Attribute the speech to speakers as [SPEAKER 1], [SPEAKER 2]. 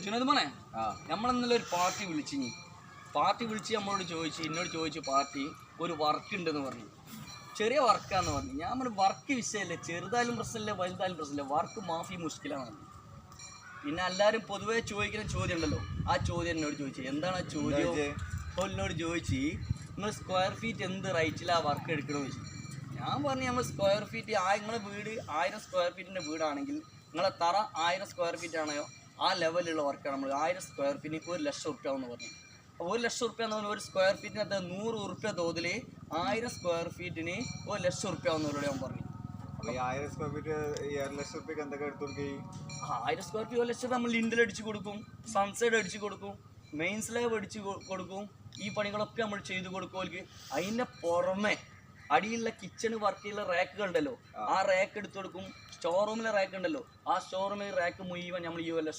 [SPEAKER 1] ജുനത് മോനെ, നമ്മളെന്നല്ല ഒരു പാർട്ടി വിളിച്ച് എന്നോട് ചോദിച്ചു പാർട്ടി ഒരു വർക്ക് ഉണ്ടെന്ന് പറഞ്ഞു. ചെറിയ വർക്കാന്ന് പറഞ്ഞു. ഞാൻ പറഞ്ഞു വർക്ക് വിഷയമല്ലേ, ചെറുതായാലും പ്രശ്നമില്ല വലുതായാലും പ്രശ്നമില്ല, വർക്ക് മാഫി മുഷ്കിലാണ് പറഞ്ഞു. പിന്നെ എല്ലാവരും പൊതുവേ ചോദിക്കുന്ന ചോദ്യം ഉണ്ടല്ലോ, ആ ചോദ്യം എന്നോട് ചോദിച്ചു. എന്താണ് ആ ചോദ്യം? അപ്പോൾ എന്നോട് ചോദിച്ചു, നിങ്ങൾ സ്ക്വയർ ഫീറ്റ് എന്ത് റേറ്റിലാണ് വർക്ക് എടുക്കണമെന്ന് ചോദിച്ചു. ഞാൻ പറഞ്ഞു നമ്മൾ സ്ക്വയർ ഫീറ്റ് നിങ്ങളുടെ വീട് 1000 സ്ക്വയർ ഫീറ്റിൻ്റെ വീടാണെങ്കിൽ നിങ്ങളെ തറ 1000 സ്ക്വയർ ഫീറ്റ് ആണോ ആ ലെവലിലുള്ള വർക്കാണ്. നമ്മൾ 1000 സ്ക്വയർ ഫീറ്റിന് 1,00,000 റുപ്യ എന്ന് പറഞ്ഞു. അപ്പോൾ 1,00,000 റുപ്യ എന്ന് പറഞ്ഞാൽ ഒരു സ്ക്വയർ ഫീറ്റിനകത്ത് 100 റുപ്യ തോതിൽ 1000 സ്ക്വയർ ഫീറ്റിന് 1,00,000 റുപ്യ എന്നവരോട് ഞാൻ പറഞ്ഞു.
[SPEAKER 2] 1000 സ്ക്വയർ ഫീറ്റ് 1,00,000 റുപ്യക്ക് എന്തൊക്കെ എടുത്തു കൊടുക്കും?
[SPEAKER 1] 1000 സ്ക്വയർ ഫീറ്റ് 1,00,000 നമ്മൾ ലിൻഡൽ അടിച്ച് കൊടുക്കും, സൺസൈഡ് അടിച്ച് കൊടുക്കും, മെയിൻ സ്ലാബ് അടിച്ച് കൊടുക്കും. ഈ പണികളൊക്കെ നമ്മൾ ചെയ്ത് കൊടുക്കും. അതിൻ്റെ പുറമെ അടിയിലുള്ള കിച്ചൺ വർക്കുള്ള റാക്കുകൾ ഉണ്ടല്ലോ, ആ റാക്ക് എടുത്തു കൊടുക്കും. സ്റ്റോർ റൂമിലെ റാക്ക് ഉണ്ടല്ലോ, ആ സ്റ്റോർ റൂമിലെ റാക്ക് മുഴുവൻ നമ്മൾ ഈ 1,00,000